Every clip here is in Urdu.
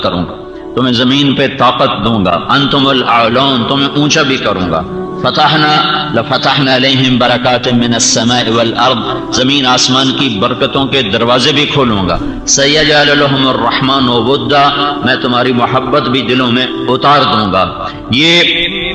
کروں گا، تمہیں زمین پہ طاقت دوں گا، انتم الاعلون، تمہیں اونچا بھی کروں گا، لفتحنا علیہم برکات من السماء والارض، زمین آسمان کی برکتوں کے دروازے بھی کھولوں گا، سیجعل لهم الرحمن ودا، میں تمہاری محبت بھی دلوں میں اتار دوں گا، یہ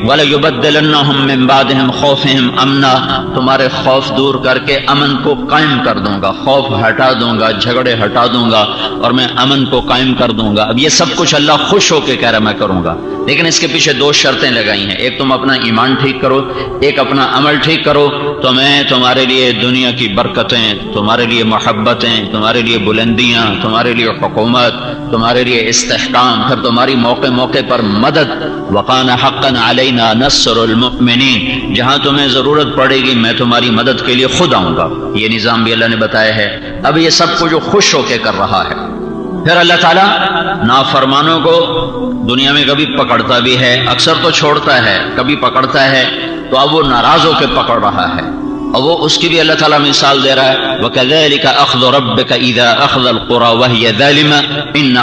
وَلَيُبَدِّلَنَّهُم مِّن بَعْدِهِمْ خَوْفِهِمْ أَمْنًا، تمہارے خوف دور کر کے امن کو قائم کر دوں گا، خوف ہٹا دوں گا، جھگڑے ہٹا دوں گا اور میں امن کو قائم کر دوں گا۔ اب یہ سب کچھ اللہ خوش ہو کے کہہ رہا میں کروں گا، لیکن اس کے پیچھے دو شرطیں لگائی ہیں، ایک تم اپنا ایمان ٹھیک کرو، ایک اپنا عمل ٹھیک کرو، تو میں تمہارے لیے دنیا کی برکتیں، تمہارے لیے محبتیں، تمہارے لیے بلندیاں، تمہارے لیے حکومت، تمہارے لیے استحکام، پھر تمہاری موقع موقع پر مدد، وَقَانَ حَقًّا عَلَيْنَا نَصْرُ الْمُؤْمِنِينَ، جہاں تمہیں ضرورت پڑے گی میں تمہاری مدد کے لیے خود آؤں گا۔ یہ نظام بھی اللہ نے بتایا ہے۔ اب یہ سب کچھ جو خوش ہو کے کر رہا ہے، پھر اللہ تعالیٰ نافرمانوں کو دنیا میں کبھی پکڑتا بھی ہے، اکثر تو چھوڑتا ہے، کبھی پکڑتا ہے، تو اب وہ ناراض ہو کے پکڑ رہا ہے، اور وہ اس کی بھی اللہ تعالیٰ مثال دے رہا ہے، وَكَذَلِكَ أَخْذُ رَبِّكَ إِذَا أَخْذَ الْقُرَى وَهِيَ ظَالِمَةٌ إِنَّ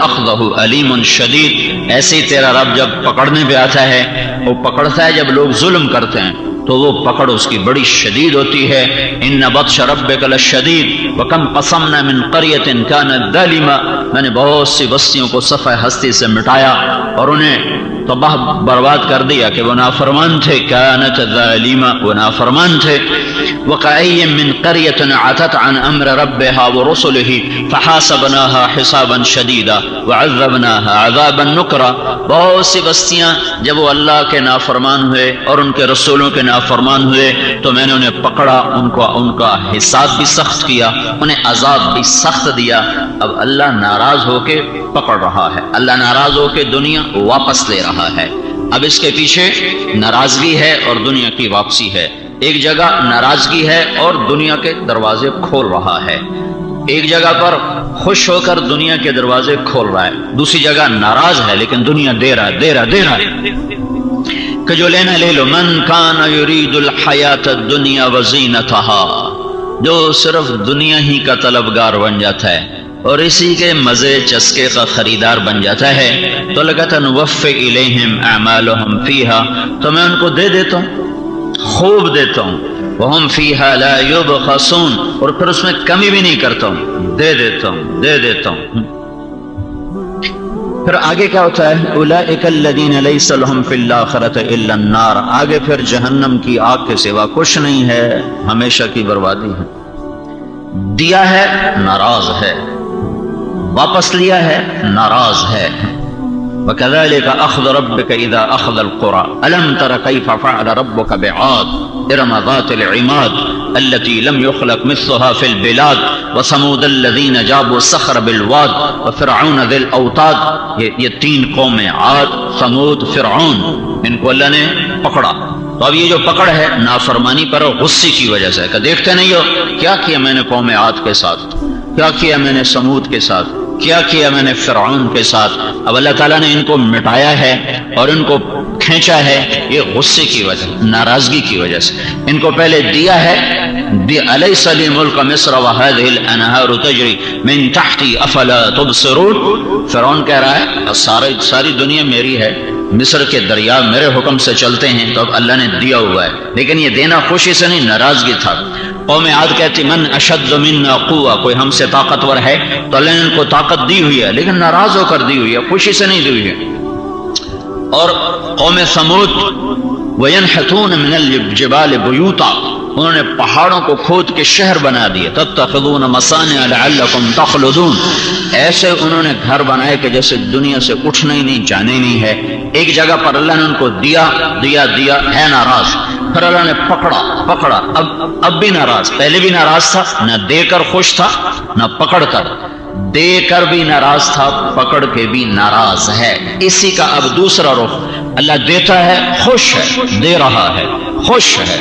أَخْذَهُ أَلِيمٌ شَدِيدٌ، ایسے ہی تیرا رب جب پکڑنے پہ آتا ہے، وہ پکڑتا ہے جب لوگ ظلم کرتے ہیں تو وہ پکڑ اس کی بڑی شدید ہوتی ہے۔ إِنَّ بَطْشَ رَبِّكَ لَشَدِيدٌ وَكَمْ قَصَمْنَا مِنْ قَرْيَةٍ كَانَتْ ظَالِمَةً، میں نے بہت سی بستیوں کو صفحہ ہستی سے مٹایا اور انہیں تباہ برباد کر دیا کہ وہ نافرمان تھے، كانت ظالمہ، وہ نافرمان تھے۔ وَكَأَيٍّ مِّن قَرْيَةٍ عَتَتْ عَنْ أَمْرِ رَبِّهَا وَرُسُلِهِ فَحَاسَبْنَاهَا حِسَابًا شَدِيدًا وَعَذَّبْنَاهَا عَذَابًا نُكْرًا، بہت سی بستیاں جب وہ اللہ کے نافرمان ہوئے اور ان کے رسولوں کے نافرمان ہوئے تو میں نے انہیں پکڑا، ان کا حساب بھی سخت کیا، انہیں عذاب بھی سخت دیا۔ اب اللہ ناراض ہو کے پکڑ رہا ہے، اللہ ناراض ہو کے دنیا واپس لے رہا ہے۔ اب اس کے پیچھے ناراضگی ہے اور دنیا کی واپسی ہے، ایک جگہ ناراضگی ہے اور دنیا کے دروازے کھول رہا ہے، ایک جگہ پر خوش ہو کر دنیا کے دروازے کھول رہا ہے، دوسری جگہ ناراض ہے لیکن دنیا دے رہا ہے کہ جو لینا لے لو۔ من کان یرید الحیات الدنیا وزینتها، جو صرف دنیا ہی کا طلبگار بن جاتا ہے اور اسی کے مزے چسکے کا خریدار بن جاتا ہے، تو لگتا نوفی الیہم اعمالہم فیہا، تو میں ان کو دے دیتا ہوں، خوب دیتا ہوں، وہم فیہا لا یبخسون، اور پھر اس میں کمی بھی نہیں کرتا ہوں، دے دیتا ہوں۔ پھر آگے کیا ہوتا ہے؟ اولئک الذین لیس لہم فی الآخرۃ الا النار، آگے پھر جہنم کی آگ کے سوا کچھ نہیں ہے، ہمیشہ کی بربادی ہے۔ دیا ہے ناراض ہے، واپس لیا ہے ناراض ہے۔ وَكَذَلِكَ أَخْذُ رَبِّكَ إِذَا أَخْذَ الْقُرَى أَلَمْ تَرَ كَيْفَ فَعَلَ رَبُّكَ بِعَادٍ إِرَمَ ذَاتِ الْعِمَادِ الَّتِي لَمْ يُخْلَقْ مِثْلُهَا فِي الْبِلَادِ وَثَمُودَ الَّذِينَ جَابُوا الصَّخْرَ بِالْوَادِ وَفِرْعَوْنَ ذِي الْأَوْتَادِ، یہ تین قومیں، عاد، ثمود، فرعون، ان کو اللہ نے پکڑا۔ تو اب یہ جو پکڑ ہے نافرمانی پر اور غصے کی وجہ سے، کہ دیکھتے نہیں ہو کیا کیا میں نے قوم عاد کے ساتھ، کیا کیا میں نے ثمود کے ساتھ، کیا کیا میں نے فرعون کے ساتھ۔ اب اللہ تعالیٰ نے ان کو مٹایا ہے اور ان کو کھینچا ہے، یہ غصے کی وجہ، ناراضگی کی وجہ سے۔ ان کو پہلے دیا ہے، الیس لی ملک مصر وہذہ الانہار تجری من تحتی افلا تبصرون، فرعون کہہ رہا ہے ساری دنیا میری ہے، مصر کے دریا میرے حکم سے چلتے ہیں، تو اب اللہ نے دیا ہوا ہے، لیکن یہ دینا خوشی سے نہیں، ناراضگی تھا۔ قوم عاد کہتی من اشد منا قوہ، کوئی ہم سے طاقتور ہے، تو اللہ نے ان کو طاقت دی ہوئی ہے لیکن ناراض ہو کر دی ہوئی ہے، خوشی سے نہیں دی ہوئی ہے۔ اور قوم ثمود وینحتون من الجبال بیوتا، انہوں نے پہاڑوں کو کھود کے شہر بنا دیے، تتخذون مصانع لعلکم تخلدون، ایسے انہوں نے گھر بنائے کہ جیسے دنیا سے اٹھنا ہی نہیں، جانا ہی نہیں ہے۔ ایک جگہ پر اللہ نے ان کو دیا ہے ناراض، پھر اللہ نے پکڑا، اب بھی ناراض، پہلے بھی ناراض تھا، نہ دے کر خوش تھا نہ پکڑ کر، دے کر بھی ناراض تھا، پکڑ کے بھی ناراض ہے۔ اسی کا اب دوسرا رخ، اللہ دیتا ہے خوش ہے، دے رہا ہے خوش ہے،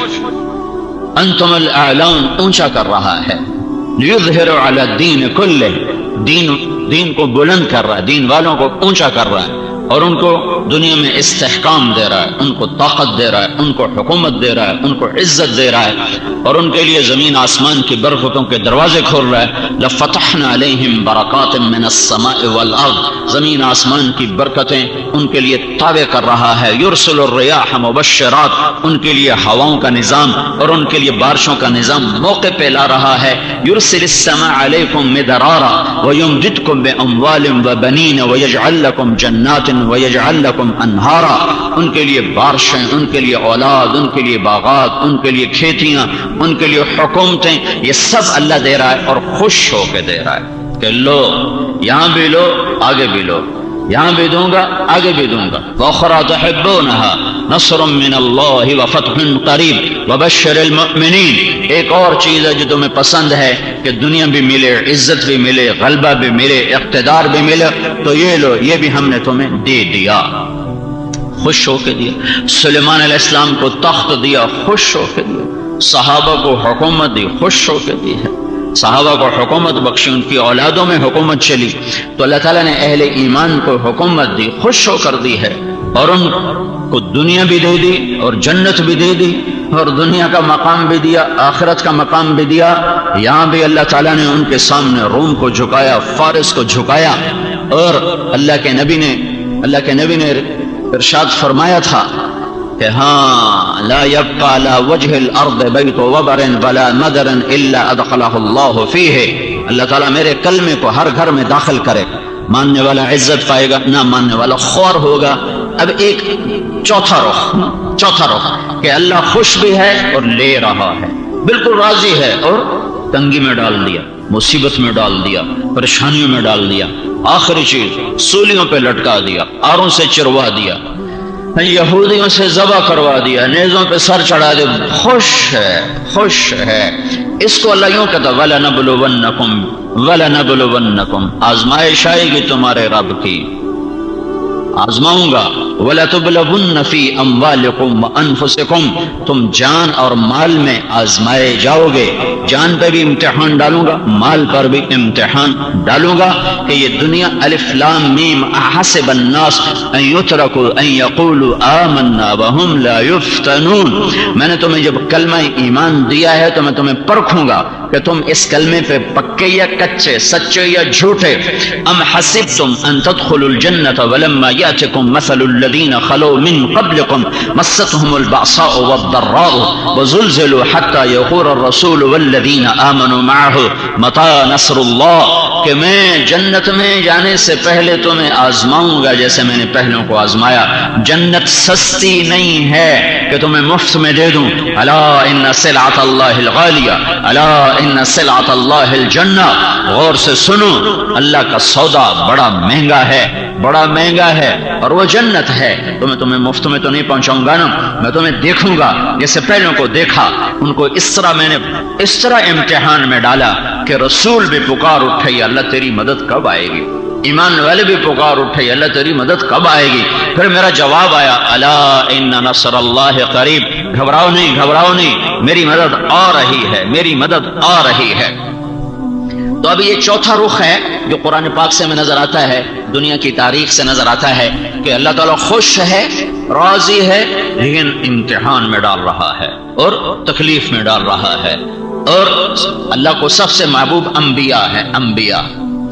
انتم الاعلون، اونچا کر رہا ہے، لیظہر علی الدین کلہ، دین کو بلند کر رہا ہے، دین والوں کو اونچا کر رہا ہے، اور ان کو دنیا میں استحکام دے رہا ہے، ان کو طاقت دے رہا ہے، ان کو حکومت دے رہا ہے، ان کو عزت دے رہا ہے، اور ان کے لیے زمین آسمان کی برکتوں کے دروازے کھول رہا ہے۔ لَفَتَحْنَا عَلَيْهِمْ بَرَكَاتٍ مِّنَ السَّمَاءِ وَالْأَرْضِ، زمین آسمان کی برکتیں ان کے لیے تابع کر رہا ہے۔ يُرْسِلُ الرِّيَاحَ مُبَشِّرَاتٍ، ان کے لیے ہواؤں کا نظام اور ان کے لیے بارشوں کا نظام موقع پہ لا رہا ہے۔ يُرْسِلِ السَّمَاءَ عَلَيْكُمْ مِدْرَارًا وَيُمْدِدْكُمْ بِأَمْوَالٍ وَبَنِينَ وَيَجْعَلْ لَكُمْ جَنَّاتٍ وَيَجْعَلْ لَكُمْ أَنْهَارًا، ان کے لیے بارشیں، ان کے لیے اولاد، ان کے لیے باغات، ان کے لیے کھیتیاں، ان کے لیے حکومتیں، یہ سب اللہ دے رہا ہے اور خوش ہو کے دے رہا ہے کہ لو، یہاں بھی لو، آگے بھی لو، یہاں بھی دوں گا، آگے بھی دوں گا۔ وَأُخْرَىٰ تُحِبُّونَهَا نَصْرٌ مِّنَ اللَّهِ وَفَتْحٌ قَرِيبٌ وَبَشِّرِ الْمُؤْمِنِينَ، ایک اور چیز ہے جو تمہیں پسند ہے کہ دنیا بھی ملے، عزت بھی ملے، غلبہ بھی ملے، اقتدار بھی ملے، تو یہ لو، یہ بھی ہم نے تمہیں دے دیا، خوش ہو کے دیا۔ سلیمان علیہ السلام کو تخت دیا، خوش ہو کے دیا۔ صحابہ کو حکومت دی، خوش ہو کے دی ہے۔ صحابہ کو حکومت بخشی، ان کی اولادوں میں حکومت چلی، تو اللہ تعالیٰ نے اہل ایمان کو حکومت دی، خوش ہو کر دی ہے، اور ان کو دنیا بھی دے دی اور جنت بھی دے دی، اور دنیا کا مقام بھی دیا، آخرت کا مقام بھی دیا۔ یہاں بھی اللہ تعالیٰ نے ان کے سامنے روم کو جھکایا، فارس کو جھکایا، اور اللہ کے نبی نے ارشاد فرمایا تھا کہ ہاں لا يبقى على وجه الارض بيت وبر ولا مدر الا ادخله الله فيه، اللہ تعالیٰ میرے کلمے کو ہر گھر میں داخل کرے، ماننے والا عزت پائے گا، نہ ماننے والا خوار ہوگا۔ اب ایک چوتھا رخ کہ اللہ خوش بھی ہے اور لے رہا ہے، بالکل راضی ہے، اور تنگی میں ڈال دیا، مصیبت میں ڈال دیا، پریشانیوں میں ڈال دیا، آخری چیز سولیوں پہ لٹکا دیا، آروں سے چروا دیا، یہودیوں سے ذبح کروا دیا، نیزوں پہ سر چڑھا دیا، خوش ہے۔ اس کو اللہ یوں کہتا وَلَنَبْلُوَنَّكُمْ، آزمائش آئے گی تمہارے رب کی، آزماؤں گا۔ وَلَتُبْلَوُنَّ فِي أَمْوَالِكُمْ وَأَنفُسِكُمْ، تم جان اور مال میں آزمائے جاؤ گے، جان پہ بھی امتحان ڈالوں گا، مال پر بھی امتحان ڈالوں گا، کہ یہ دنیا الف لام میم احسب الناس ان يتركوا ان يقولوا آمنا وهم لا يفتنون، میں نے تمہیں جب کلمہ ایمان دیا ہے تو میں تمہیں پرکھوں گا کہ تم اس کلمے پہ پکے یا کچے، سچے یا جھوٹے۔ ام حسبتم ان تدخلوا الجنة ولما يأتكم مثل الذين خلوا من قبلكم مستهم البأساء والضراء وزلزلوا حتى يقول الرسول والذين آمنوا معه متى نصر الله، کہ میں جنت میں جانے سے پہلے تمہیں آزماؤں گا جیسے میں نے پہلوں کو آزمایا۔ جنت سستی نہیں ہے کہ تمہیں مفت میں دے دوں۔ الا ان سلعة اللہ الغالیہ، الا ان سلعة اللہ الجنہ، غور سے سنو، اللہ کا سودا بڑا مہنگا ہے، اور وہ جنت ہے۔ تو میں تمہیں مفت میں تو نہیں پہنچاؤں گا نا، میں تمہیں دیکھوں گا جیسے پہلوں کو دیکھا، ان کو میں نے اس طرح امتحان میں ڈالا کہ رسول بھی پکار اٹھے اللہ تیری مدد کب آئے گی، ایمان والے بھی پکار اٹھے اللہ تیری مدد کب آئے گی۔ پھر میرا جواب آیا الا ان نصر اللہ قریب، گھبراؤ نہیں، میری مدد آ رہی ہے۔ تو اب یہ چوتھا رخ ہے جو قرآن پاک سے میں نظر آتا ہے، دنیا کی تاریخ سے نظر آتا ہے کہ اللہ تعالیٰ خوش ہے، راضی ہے، لیکن امتحان میں ڈال رہا ہے اور تکلیف میں ڈال رہا ہے۔ اور اللہ کو سب سے محبوب انبیاء ہیں،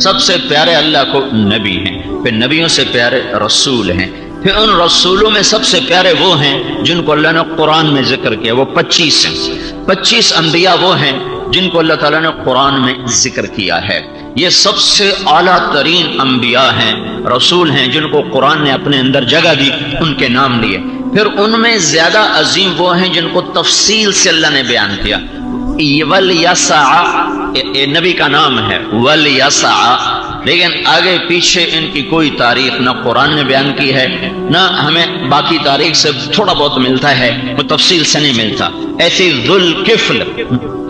سب سے پیارے اللہ کو نبی ہیں، پھر نبیوں سے پیارے رسول ہیں، پھر ان رسولوں میں سب سے پیارے وہ ہیں جن کو اللہ نے قرآن میں ذکر کیا، وہ 25 ہیں۔ 25 انبیاء وہ ہیں جن کو اللہ تعالیٰ نے قرآن میں ذکر کیا ہے۔ یہ سب سے اعلیٰ ترین انبیاء ہیں، رسول ہیں، جن کو قرآن نے اپنے اندر جگہ دی، ان کے نام لیے۔ پھر ان میں زیادہ عظیم وہ ہیں جن کو تفصیل سے اللہ نے بیان کیا۔ وَلْيَسَعَ نبی کا نام ہے، وَلْيَسَعَ، لیکن آگے پیچھے ان کی کوئی تاریخ نہ قرآن نے بیان کی ہے، نہ ہمیں باقی تاریخ سے تھوڑا بہت ملتا ہے، وہ تفصیل سے نہیں ملتا۔ ایسی ذوالکفل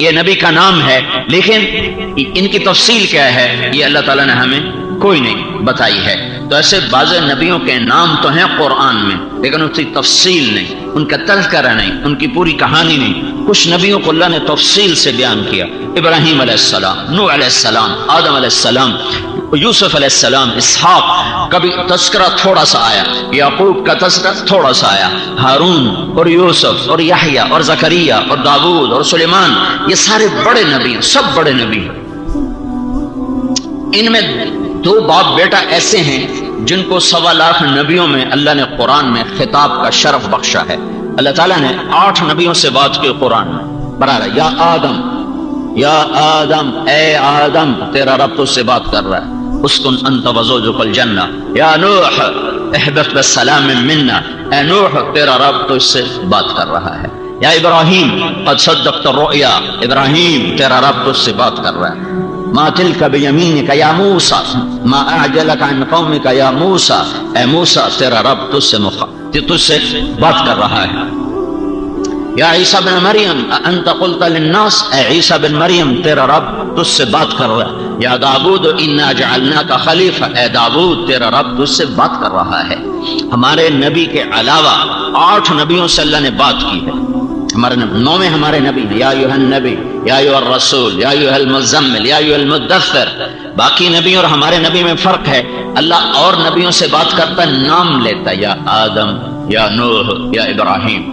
یہ نبی کا نام ہے، لیکن ان کی تفصیل کیا ہے یہ اللہ تعالیٰ نے ہمیں کوئی نہیں بتائی ہے۔ تو ایسے بعض نبیوں کے نام تو ہیں قرآن میں، لیکن اس کی تفصیل نہیں، ان کا تذکرہ نہیں، ان کی پوری کہانی نہیں۔ کچھ نبیوں کو اللہ نے تفصیل سے بیان کیا، ابراہیم علیہ السلام، نوح علیہ السلام، آدم علیہ السلام، یوسف علیہ السلام، اسحاق کبھی تذکرہ تھوڑا سا آیا، یعقوب کا تذکرہ تھوڑا سا آیا، ہارون اور یوسف اور یحییٰ اور زکریا اور داؤد اور سلیمان، یہ سارے بڑے نبی ہیں، سب بڑے نبی ہیں۔ ان میں 2 باپ بیٹا ایسے ہیں جن کو 1.25 لاکھ نبیوں میں اللہ نے قرآن میں خطاب کا شرف بخشا ہے۔ اللہ تعالیٰ نے 8 نبیوں سے بات کی قرآن میں، برابر یا آدم، یا آدم، اے آدم، تیرا رب تو سے بات کر رہا ہے، اسکن انت وزوجک الجنہ، یا نوح اہبط بالسلام منا، اے نوح تیرا رب تو اس سے بات کر رہا ہے، یا ابراہیم قد صدقت الرؤیا، ابراہیم تیرا رب تو سے بات کر رہا ہے، ما تلک بیمینک یا موسیٰ، ما اعجلک عن قومک یا موسیٰ، اے موسیٰ تیرا رب تجھ سے بات کر رہا ہے، یا عیسیٰ بن مریم انت قلت للناس، اے عیسیٰ بن مریم تیرا رب تجھ سے بات کر رہا ہے، یا داؤد انا جعلناک خلیفہ، اے داؤد تیرا رب تجھ سے بات کر رہا ہے۔ ہمارے نبی کے علاوہ 8 نبیوں سے اللہ نے بات کی ہے، ہمارے 9 ہمارے نبی ہیں، یا ایھا النبی، یا ایھا الرسول، یا ایھا المزمل، یا ایھا المدثر۔ باقی نبی اور ہمارے نبی میں فرق ہے، اللہ اور نبیوں سے بات کرتا ہے نام لیتا ہے، یا آدم، یا نوح، یا ابراہیم،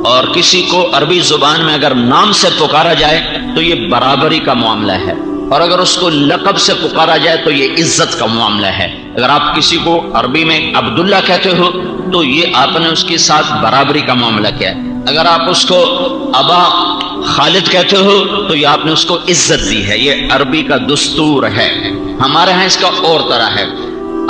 اور کسی کو عربی زبان میں اگر نام سے پکارا جائے تو یہ برابری کا معاملہ ہے، اور اگر اس کو لقب سے پکارا جائے تو یہ عزت کا معاملہ ہے۔ اگر آپ کسی کو عربی میں عبداللہ کہتے ہو تو یہ آپ نے اس کے ساتھ برابری کا معاملہ کیا ہے، اگر آپ اس کو ابا خالد کہتے ہو تو یہ آپ نے اس کو عزت دی ہے، یہ عربی کا دستور ہے۔ ہمارے ہاں اس کا اور طرح ہے،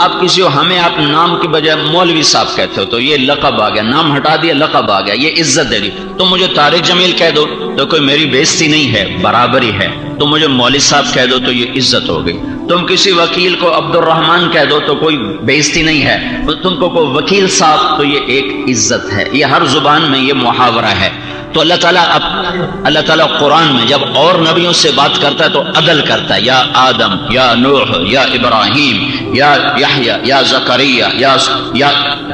آپ کسی کو ہمیں آپ نام کی بجائے مولوی صاحب کہتے ہو تو یہ لقب آ گیا، نام ہٹا دیا لقب آ گیا، یہ عزت دے دی۔ تم مجھے طارق جمیل کہہ دو تو کوئی میری بےزتی نہیں ہے، برابری ہے۔ تم مجھے مولوی صاحب کہہ دو تو یہ عزت ہو گئی۔ تم کسی وکیل کو عبد الرحمن کہہ دو تو کوئی بےزتی نہیں ہے، تم کو کوئی وکیل صاحب تو یہ ایک عزت ہے۔ یہ ہر زبان میں یہ محاورہ ہے۔ تو اللہ تعالیٰ قرآن میں جب اور نبیوں سے بات کرتا ہے تو عدل کرتا ہے، یا آدم، یا نوح، یا ابراہیم، یا یحییٰ، یا زکریا،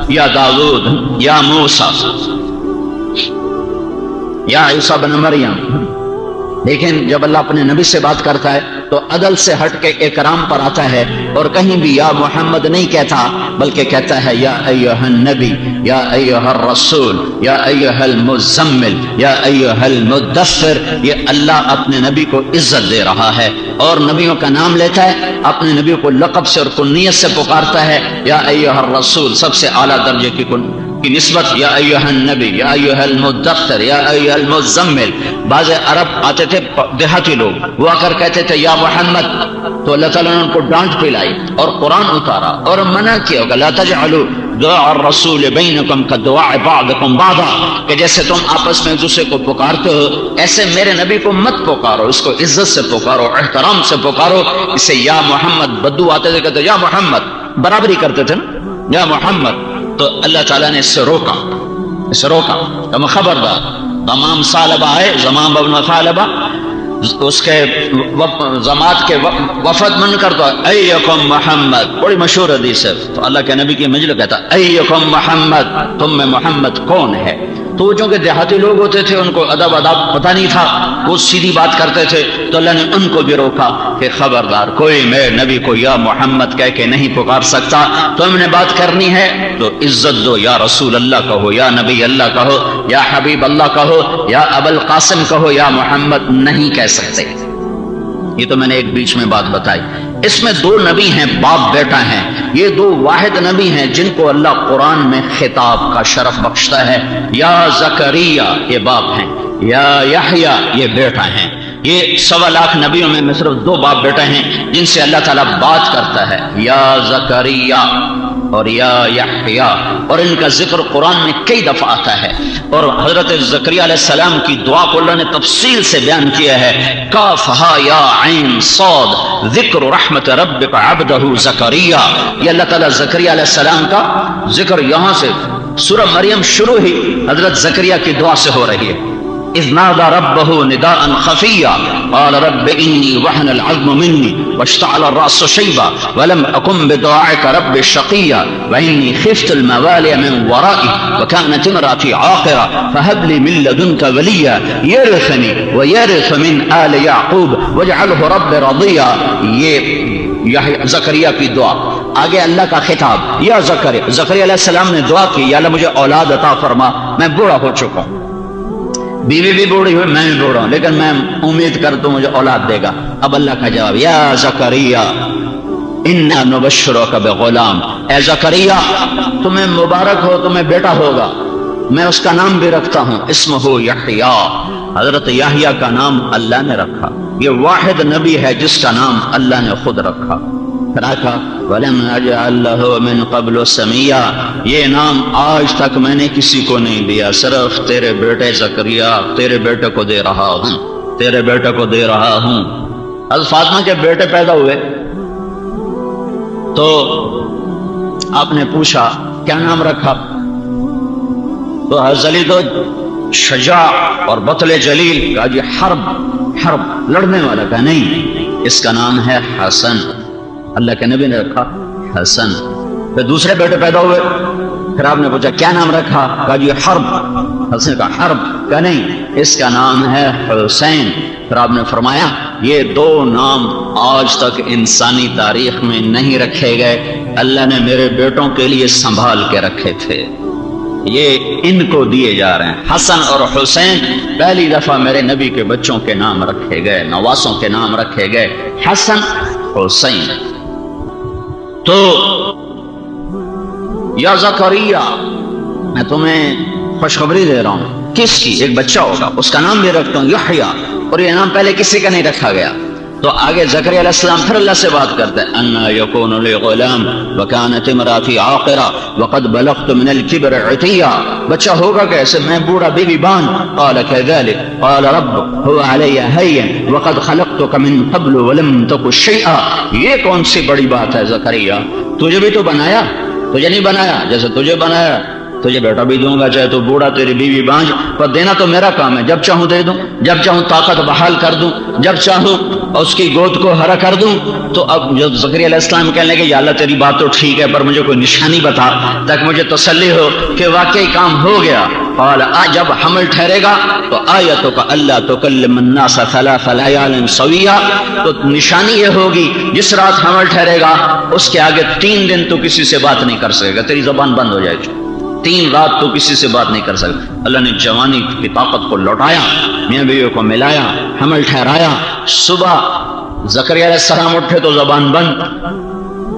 یا داؤد، یا موسیٰ، یا عیسیٰ بن مریم۔ لیکن جب اللہ اپنے نبی سے بات کرتا ہے تو عدل سے ہٹ کے اکرام پر آتا ہے، اور کہیں بھی یا محمد نہیں کہتا بلکہ کہتا ہے یا ایھا النبی، یا ایھا الرسول، یا ایھا المزمل، یا ایھا المدثر۔ یہ اللہ اپنے نبی کو عزت دے رہا ہے، اور نبیوں کا نام لیتا ہے، اپنے نبی کو لقب سے اور کنیت سے پکارتا ہے، یا ایھا الرسول سب سے اعلیٰ درجے کی نسبت، یا ایھا النبی، یا ایھا المدثر، یا ایھا المزمل۔ بعض عرب آتے تھے دیہاتی لوگ، وہ آ کر کہتے تھے یا محمد، تو اللہ تعالیٰ نے ان کو ڈانٹ پلائی اور قرآن اتارا اور منع کیا ہوگا لا تجعلوا دعاء الرسول بینکم کدعاء بعضکم بعضا، کہ جیسے تم آپس میں ایک دوسرے کو پکارتے ہو ایسے میرے نبی کو مت پکارو، اس کو عزت سے پکارو، احترام سے پکارو۔ اسے یا محمد، بدو آتے تھے کہتے یا محمد، برابری کرتے تھے نا، یا محمد۔ تو اللہ تعالیٰ نے اس سے روکا کہ خبردار، تمام ثعلبہ آئے، زمام ابن ثعلبہ، اس کے جماعت کے وفد من کر تو ایکم محمد، بڑی مشہور حدیث ہے۔ تو اللہ کے نبی کی مجلس کہتا ایکم محمد، تم میں محمد کون ہے؟ تو چونکہ دیہاتی لوگ ہوتے تھے، ان کو ادب پتہ نہیں تھا، وہ سیدھی بات کرتے تھے، تو اللہ نے ان کو بھی روکا کہ خبردار، کوئی میرے نبی کو یا محمد کہہ کے نہیں پکار سکتا۔ تم نے بات کرنی ہے تو عزت دو، یا رسول اللہ کہو، یا نبی اللہ کہو، یا حبیب اللہ کہو، یا ابو القاسم کہو، یا محمد نہیں کہہ سکتے۔ یہ تو میں نے ایک بیچ میں بات بتائی۔ اس میں 2 نبی ہیں، باپ بیٹا ہیں، یہ 2 واحد نبی ہیں جن کو اللہ قرآن میں خطاب کا شرف بخشتا ہے۔ یا زکریا یہ باپ ہیں، یا یحییٰ یہ بیٹا ہیں۔ یہ 1.25 لاکھ نبیوں میں صرف 2 باپ بیٹا ہیں جن سے اللہ تعالیٰ بات کرتا ہے، یا زکریا اور یا یحییٰ، اور ان کا ذکر قرآن میں کئی دفعہ آتا ہے۔ اور حضرت زکریا علیہ السلام کی دعا کو اللہ نے تفصیل سے بیان کیا ہے، کافہا یا عین صاد ذکر رحمت ربک عبدہ زکریا۔ یہ اللہ تعالیٰ زکریا علیہ السلام کا ذکر یہاں سے سورہ مریم شروع ہی حضرت زکریا کی دعا سے ہو رہی ہے۔ اذ نادى ربه نداء خفيا قال رب إني وهن العظم مني واشتعل الرأس شيبا ولم أكن بدعائك رب شقيا وإني خفت الموالي من ورائي وكانت امرأتي عاقرة فهب لي من لدنك وليا يرثني ويرث من آل يعقوب واجعله رب رضيا. یہ زکریا کی دعا. آگے اللہ کا خطاب، یا زکریا علیہ السلام نے دعا کی، یا اللہ مجھے اولاد عطا فرما، میں بوڑھا ہو چکا ہوں، بیوی بھی بوڑھی ہوئی، میں بھی بوڑھا ہوں، لیکن میں امید کرتا ہوں مجھے اولاد دے گا. اب اللہ کا جواب، یا زکریا انا نبشرک بغلام، اے زکریا تمہیں مبارک ہو، تمہیں بیٹا ہوگا، میں اس کا نام بھی رکھتا ہوں، اسمہ یحییٰ، حضرت یحییٰ کا نام اللہ نے رکھا. یہ واحد نبی ہے جس کا نام اللہ نے خود رکھا. رکھا وَلَمْ أَجْعَلْ لَهُ مِنْ قَبْلُ سَمِيًّا، یہ نام آج تک میں نے کسی کو نہیں دیا، صرف تیرے بیٹے زکریا، تیرے بیٹے کو دے رہا ہوں، تیرے بیٹے کو دے رہا ہوں. حضرت فاطمہ کے بیٹے پیدا ہوئے تو آپ نے پوچھا کیا نام رکھا؟ تو حضرت علی تو شجاع اور بطل جلیل کا جی حرب لڑنے والا کا نہیں، اس کا نام ہے حسن. اللہ کے نبی نے رکھا حسن. پھر دوسرے بیٹے پیدا ہوئے، پھر آپ نے پوچھا کیا نام رکھا؟ کہا جی حرب. حسن کا حرب کا نہیں، اس کا نام ہے حسین. پھر آپ نے فرمایا یہ دو نام آج تک انسانی تاریخ میں نہیں رکھے گئے، اللہ نے میرے بیٹوں کے لیے سنبھال کے رکھے تھے، یہ ان کو دیے جا رہے ہیں. حسن اور حسین پہلی دفعہ میرے نبی کے بچوں کے نام رکھے گئے، نواسوں کے نام رکھے گئے، حسن حسین. تو یا زکریا میں تمہیں خوشخبری دے رہا ہوں، کس کی؟ ایک بچہ ہوگا، اس کا نام بھی رکھتا ہوں یحییٰ، اور یہ نام پہلے کسی کا نہیں رکھا گیا. تو آگے زکریا علیہ السلام پھر اللہ سے بات کرتے ہیں، انا یکون لی غلام وکانت امراتی عاقرہ وقد بلغت من الکبر عتیا، بچہ ہوگا کیسے؟ میں بوڑھا بیوی بان. قال كذلك قال رب هو علی هین وقد خلقتک من قبل ولم تک شیئا. یہ کون سی بڑی بات ہے زکریا؟ تجھے بھی تو بنایا، تجھے نہیں بنایا؟ جیسے تجھے بنایا تجھے بیٹا بھی دوں گا، چاہے تو بوڑھا تیری بیوی بانج، پر دینا تو میرا کام ہے، جب چاہوں دے دوں، جب چاہوں طاقت بحال کر دوں، جب چاہوں اس کی گود کو ہرا کر دوں. تو اب جب زکریا علیہ السلام کہنے لگے یا اللہ تیری بات تو ٹھیک ہے، پر مجھے کوئی نشانی بتا تاکہ مجھے تسلی ہو کہ واقعی کام ہو گیا. قال جب حمل ٹھہرے گا تو آیتک اللہ تکلم الناس ثلاث لیال سویا، تو نشانی یہ ہوگی جس رات حمل ٹھہرے گا اس کے آگے 3 دن تو کسی سے بات نہیں کر سکے گا، تیری زبان بند ہو جائے گی، 3 رات تو کسی سے بات نہیں کر سکتا. اللہ نے جوانی کی طاقت کو لوٹایا، میاں بیوی کو ملایا، حمل ٹھہرایا. صبح زکریا علیہ السلام اٹھے تو زبان بند.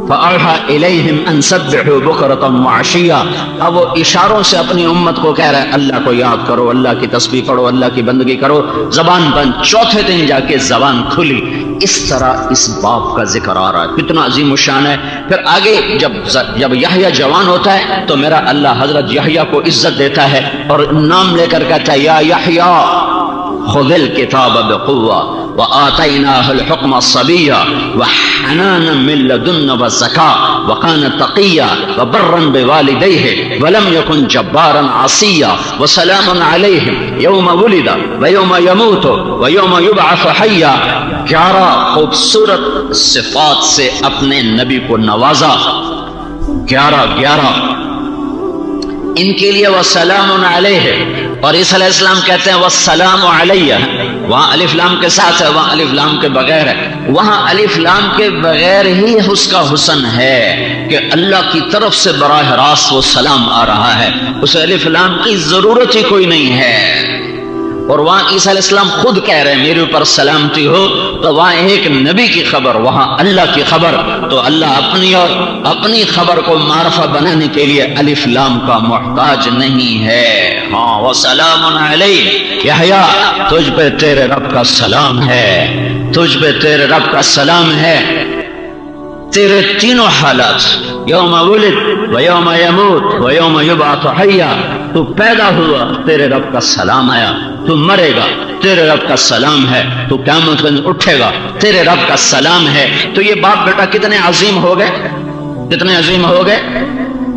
فَأَوْحَى إِلَيْهِمْ أَن سَبِّحُوا بُكْرَةً وَعَشِيًّا، اب وہ اشاروں سے اپنی امت کو کہہ رہا ہے اللہ کو یاد کرو، اللہ کی تسبیح پڑھو، اللہ کی بندگی کرو. زبان بند. چوتھے دن جا کے زبان کھلی. اس طرح اس باپ کا ذکر آ رہا ہے، کتنا عظیم الشان ہے. پھر آگے جب یحییٰ جوان ہوتا ہے تو میرا اللہ حضرت یحییٰ کو عزت دیتا ہے اور نام لے کر کہتا ہے یا یحییٰ خذ الکتاب بقوة وآتیناہ الحکم صبیا وحنانا من لدن وزکاة وکان تقیا وبرا بوالدیہ ولم یکن جبارا عصیا وسلام علیہ یوم ولد ویوم یموت ویوم یبعث حیا. 11 خوبصورت صفات سے اپنے نبی کو نوازا. 11 ان کے لیے وسلام علیہ، اور عیسیٰ علیہ السلام کہتے ہیں والسلام علیہ. وہاں الف لام کے ساتھ ہے، وہاں الف لام کے بغیر ہے. وہاں الف لام کے بغیر ہی اس کا حسن ہے کہ اللہ کی طرف سے براہ راست وہ سلام آ رہا ہے، اسے الف لام کی ضرورت ہی کوئی نہیں ہے. اور وہاں عیسیٰ علیہ السلام خود کہہ رہے ہیں میرے اوپر سلامتی ہو، تو وہاں ایک نبی کی خبر، وہاں اللہ کی خبر. تو اللہ اپنی خبر کو معرفہ بنانے کے لیے الف لام کا محتاج نہیں ہے. ہاں وسلام علیہ یحییٰ، تجھ پہ تیرے رب کا سلام ہے، تجھ پہ تیرے رب کا سلام ہے. تیرے تینوں حالات، یوم ولد و یوم یموت و یوم یبعث حیا، تو پیدا ہوا تیرے رب کا سلام آیا، تو مرے گا تیرے رب کا سلام ہے، تو قیامت کے دن اٹھے گا تیرے رب کا سلام ہے. تو یہ باپ بیٹا کتنے عظیم ہو گئے، کتنے عظیم ہو گئے.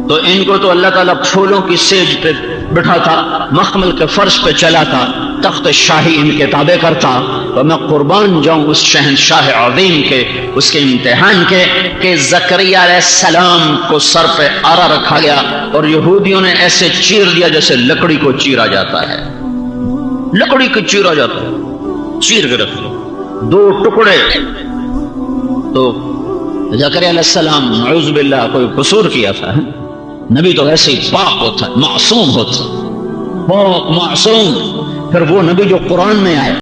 تو ان کو تو اللہ تعالیٰ پھولوں کی سیج پہ بٹھا تھا، مخمل کے فرش پہ چلا تھا، تخت شاہی ان کے تابع کرتا تو میں قربان جاؤں اس شہنشاہ عظیم کے، اس کے امتحان کے کہ زکریا علیہ السلام کو سر پہ آرا رکھا گیا اور یہودیوں نے ایسے چیر دیا جیسے لکڑی کو چیرا جاتا ہے، لکڑی کو چیرا جاتا ہے، چیر کے رکھ دیا دو ٹکڑے۔ تو زکریا علیہ السلام نعوذ باللہ کوئی قصور کیا تھا؟ نبی تو ایسے ہی پاک ہوتا ہے، معصوم ہوتا ہے، پاک معصوم۔ پھر وہ نبی جو قرآن میں آئے